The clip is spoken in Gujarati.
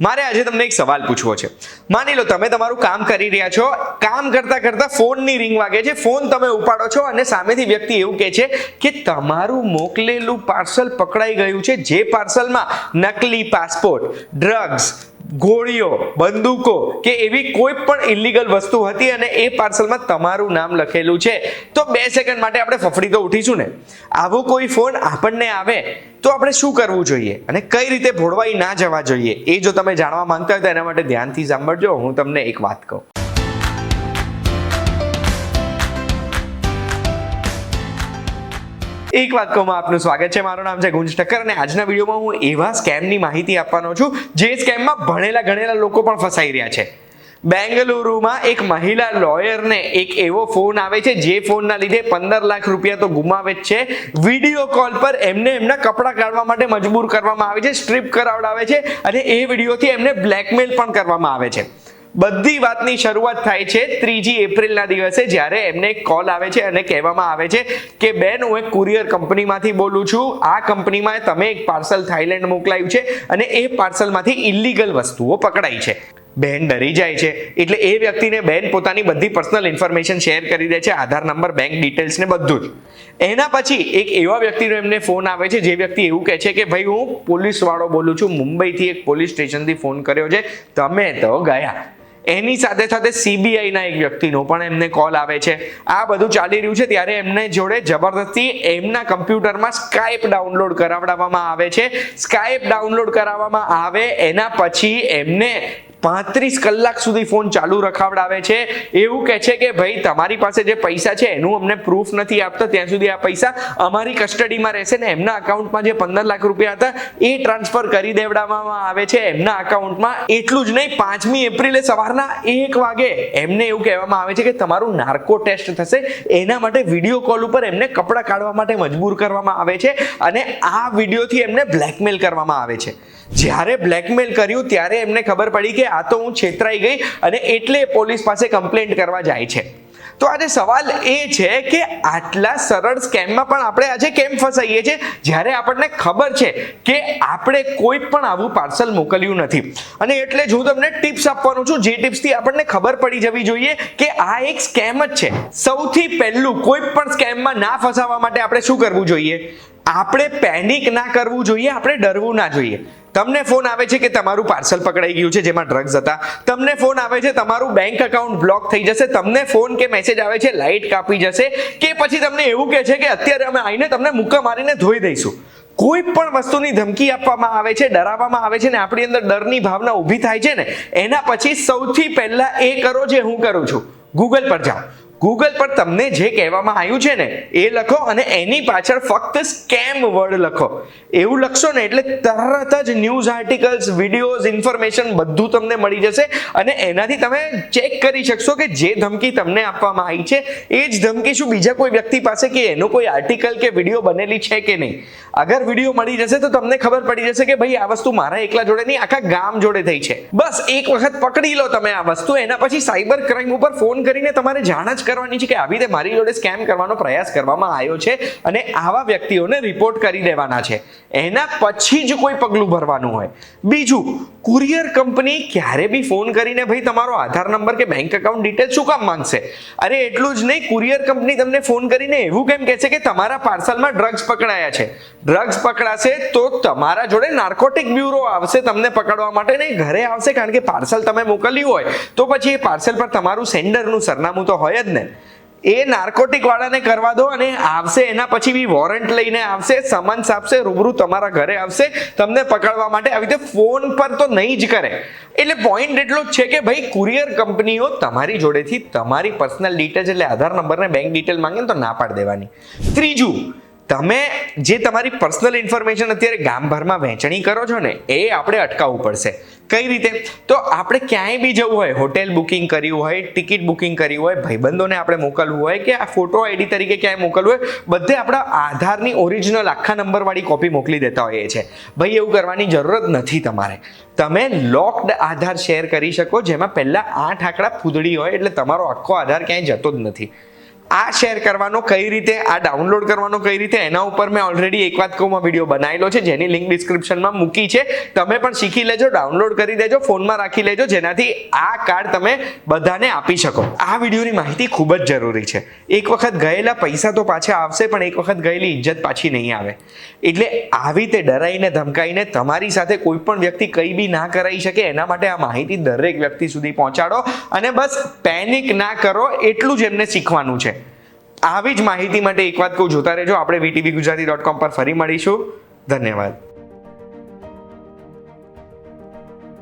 મારે આજે તમને એક સવાલ પૂછવો છે. માની લો તમે તમારું કામ કરી રહ્યા છો, કામ કરતા કરતા ફોનની રિંગ વાગે છે, ફોન તમે ઉપાડો છો અને સામેથી વ્યક્તિ એવું કહે છે કે તમારું મોકલેલું પાર્સલ પકડાઈ ગયું છે, જે પાર્સલમાં નકલી પાસપોર્ટ, ડ્રગ્સ, ગોળીઓ, બંદૂકો કે એવી કોઈ પણ ઇલીગલ વસ્તુ હતી અને એ પાર્સલમાં તમારું નામ લખેલું છે. તો 2 સેકન્ડ માટે આપણે ફફડી તો ઉઠીશું ને. આવો કોઈ ફોન આપણને આવે તો આપણે શું કરવું જોઈએ અને કઈ રીતે ભોળવાઈ ના જવા જોઈએ, એ જો તમે જાણવા માંગતા હોય તો એના માટે ધ્યાનથી સાંભળજો. હું તમને એક વાત કહું. એક વાત કહું, આપનું સ્વાગત છે. મારું નામ છે ગુંજ ઠક્કર અને આજના વિડીયોમાં હું એવા સ્કેમની માહિતી આપવાનો છું જે સ્કેમમાં ભણેલા ગણેલા લોકો પણ ફસાઈ રહ્યા છે. બેંગલુરુમાં એક મહિલા લોયરને એક એવો ફોન આવે છે જે ફોનના લીધે 15 લાખ રૂપિયા તો ગુમાવે જ છે. વિડીયો કોલ પર એમને એમના કપડાં કાઢવા માટે મજબૂર કરવામાં આવે છે, સ્ટ્રીપ કરાવડાવે છે અને એ વિડીયોથી એમને બ્લેકમેલ પણ કરવામાં આવે છે. બધી વાતની શરૂઆત થાય છે 3 એપ્રિલના દિવસે, જ્યારે એમને એક કોલ આવે છે અને કહેવામાં આવે છે કે બેન, હું એક કુરિયર કંપનીમાંથી બોલું છું. આ કંપનીમાં તમે એક પાર્સલ થાઈલેન્ડ મોકલાયું છે અને એ પાર્સલમાંથી ઇલીગલ વસ્તુઓ પકડાઈ છે. બેન ડરી જાય છે એટલે એ વ્યક્તિને બેન પોતાની બધી પર્સનલ ઇન્ફોર્મેશન શેર કરી દે છે, આધાર નંબર, બેંક ડિટેલ્સ ને બધું જ. એના પછી એક એવા વ્યક્તિનો એમને ફોન આવે છે જે વ્યક્તિ એવું કહે છે કે ભાઈ, હું પોલીસ વાળો બોલું છું, મુંબઈથી એક પોલીસ સ્ટેશનથી ફોન કર્યો છે, તમે તો ગયા. એની સાથે સાથે CBIના એક વ્યક્તિનો પણ એમને કોલ આવે છે. આ બધું ચાલી રહ્યું છે ત્યારે એમને જોડે જબરદસ્તી એમના કમ્પ્યુટરમાં સ્કાઈપ ડાઉનલોડ કરાવડાવવામાં આવે છે. સ્કાઈપ ડાઉનલોડ કરાવવામાં આવે એના પછી એમને 35 કલાક સુધી ફોન ચાલુ રખાવડાવે છે. એવું કહે છે કે ભાઈ, તમારી પાસે જે પૈસા છે એનું અમને પ્રૂફ નથી આપતા, ત્યાં સુધી આ પૈસા અમારી કસ્ટડીમાં રહેશે ને એમના અકાઉન્ટમાં જે 15 લાખ રૂપિયા હતા એ ટ્રાન્સફર કરી દેવડાવવામાં આવે છે એમના અકાઉન્ટમાં. એટલું જ નહીં, 5મી એપ્રિલે સવારના 1 વાગે એમને એવું કહેવામાં આવે છે કે તમારું નાર્કો ટેસ્ટ થશે. એના માટે વિડીયો કોલ ઉપર એમને કપડાં કાઢવા માટે મજબૂર કરવામાં આવે છે અને આ વિડીયોથી એમને બ્લેકમેલ કરવામાં આવે છે. જ્યારે બ્લેકમેલ કર્યું ત્યારે એમને ખબર પડી કે આ તો હું છેતરાઈ ગઈ અને એટલે પોલીસ પાસે કમ્પ્લેન્ટ કરવા જાય છે. તો આજે સવાલ એ છે કે આટલા સરળ સ્કેમમાં પણ આપણે આજે કેમ ફસાઈએ છીએ, જ્યારે આપણને ખબર છે કે આપણે કોઈ પણ આવું પાર્સલ મોકલ્યું નથી. અને એટલે જ હું તમને ટિપ્સ આપવાનું છું, જે ટિપ્સથી આપણને ખબર પડી જવી જોઈએ કે આ એક સ્કેમ જ છે. સૌથી પહેલું, કોઈ પણ સ્કેમમાં ના ફસાવા માટે આપણે શું કરવું જોઈએ? આપણે પેનિક ના કરવું જોઈએ, આપણે ડરવું ના જોઈએ. તમને ફોન આવે છે કે તમારું પાર્સલ પકડાઈ ગયું છે જેમાં ડ્રગ્સ હતા, તમને ફોન આવે છે તમારું બેંક એકાઉન્ટ બ્લોક થઈ જશે, તમને ફોન કે મેસેજ આવે છે લાઇટ કાપી જશે, કે પછી તમને એવું કહે છે કે અત્યારે અમે આવીને તમને મુક્કા મારીને ધોઈ દઈશું. કોઈ પણ વસ્તુની ધમકી આપવામાં આવે છે, ડરાવવામાં આવે છે ને આપણી અંદર ડરની ભાવના ઊભી થાય છે ને, એના પછી સૌથી પહેલા એ કરો જે હું કરું છું. ગૂગલ પર જાઓ. ગૂગલ પર તમને જે કહેવામાં આવ્યું છે ને એ લખો અને એની પાછળ ફક્ત સ્કેમ વર્ડ લખો. એવું લખશો ને એટલે તરત જ ન્યૂઝ આર્ટિકલ્સ, વિડીયોઝ, ઇન્ફોર્મેશન બધું તમને મળી જશે અને એનાથી તમે ચેક કરી શકશો કે જે ધમકી તમને આપવામાં આવી છે એ જ ધમકી શું બીજા કોઈ વ્યક્તિ પાસે કે એનો કોઈ આર્ટિકલ કે વિડીયો બનેલી છે કે નહીં. અગર વિડીયો મળી જશે તો તમને ખબર પડી જશે કે ભાઈ આ વસ્તુ મારા એકલા જોડે નહીં, આખા ગામ જોડે થઈ છે. બસ એક વખત પકડી લો તમે આ વસ્તુ, એના પછી સાયબર ક્રાઇમ ઉપર ફોન કરીને તમારે જાણ જ કરવાની છે કે આવી રીતે મારી જોડે સ્કેમ કરવાનો પ્રયાસ કરવામાં આવ્યો છે અને આવા વ્યક્તિઓને રિપોર્ટ કરી દેવાના છે. એના પછી જ કોઈ પગલું ભરવાનું હોય. બીજું, કુરિયર કંપની ક્યારે બી ફોન કરીને ભાઈ તમારો આધાર નંબર કે બેંક એકાઉન્ટ ડિટેલ શું કામ માંગશે? અરે એટલું જ નહીં, કુરિયર કંપની તમને ફોન કરીને એવું કેમ કહેશે કે તમારા પાર્સલમાં ડ્રગ્સ પકડાયા છે. ડ્રગ્સ પકડાશે તો તમારા જોડે નાર્કોટિક બ્યુરો આવશે તમને પકડવા માટે, નહીં ઘરે આવશે, કારણ કે પાર્સલ તમે મોકલ્યું હોય તો પછી એ પાર્સલ પર તમારું સેન્ડરનું સરનામું તો હોય જ ને. એ નાર્કોટિક વાળાને કરવા દો અને આવશે, એના પછી બી વોરંટ લઈને આવશે, સમન્સ આપશે, રૂબરૂ તમારા ઘરે આવશે તમને પકડવા માટે. આવી રીતે ફોન પર તો નહીં જ કરે. એટલે પોઈન્ટ એટલો જ છે કે ભાઈ, કુરિયર કંપનીઓ તમારી જોડેથી તમારી પર્સનલ ડિટેલ્સ એટલે આધાર નંબર ને બેંક ડિટેલ માંગે તો ના પાડી દેવાની. ત્રીજું, તમે જે તમારી પર્સનલ ઇન્ફોર્મેશન અત્યારે ગામભરમાં વહેંચણી કરો છો ને એ આપણે અટકાવવું પડશે. કઈ રીતે? તો આપણે ક્યાંય બી જવું હોય, હોટેલ બુકિંગ કર્યું હોય, ટિકિટ બુકિંગ કર્યું હોય, ભાઈબંધોને આપણે મોકલવું હોય કે આ ફોટો આઈડી તરીકે ક્યાંય મોકલવું હોય, બધે આપણા આધારની ઓરિજિનલ આખા નંબરવાળી કોપી મોકલી દેતા હોઈએ છીએ. ભાઈ એવું કરવાની જરૂરત નથી તમારે. તમે લોકડ આધાર શેર કરી શકો જેમાં પહેલા 8 આંકડા ફૂદડી હોય એટલે તમારો આખો આધાર ક્યાંય જતો જ નથી. આ શેર કરવાનો કઈ રીતે, આ ડાઉનલોડ કરવાનો કઈ રીતે, એના ઉપર મેં ઓલરેડી એક વાત કહું વિડીયો બનાવેલો છે, જેની લિંક ડિસ્ક્રિપ્શનમાં મૂકી છે. તમે પણ શીખી લેજો, ડાઉનલોડ કરી દેજો, ફોનમાં રાખી લેજો, જેનાથી આ કાર્ડ તમે બધાને આપી શકો. આ વિડીયોની માહિતી ખૂબ જ જરૂરી છે. એક વખત ગયેલા પૈસા તો પાછા આવશે, પણ એક વખત ગયેલી ઇજ્જત પાછી નહીં આવે. એટલે આવી રીતે ડરાઈને ધમકાઈને તમારી સાથે કોઈ પણ વ્યક્તિ કંઈ બી ના કરાવી શકે, એના માટે આ માહિતી દરેક વ્યક્તિ સુધી પહોંચાડો અને બસ પેનિક ના કરો, એટલું જ એમને શીખવાનું છે. આવી જ માહિતી માટે એક વાત કહું, જોતા રહેજો. આપણે VTVGujarati.com પર ફરી મળીશું. ધન્યવાદ.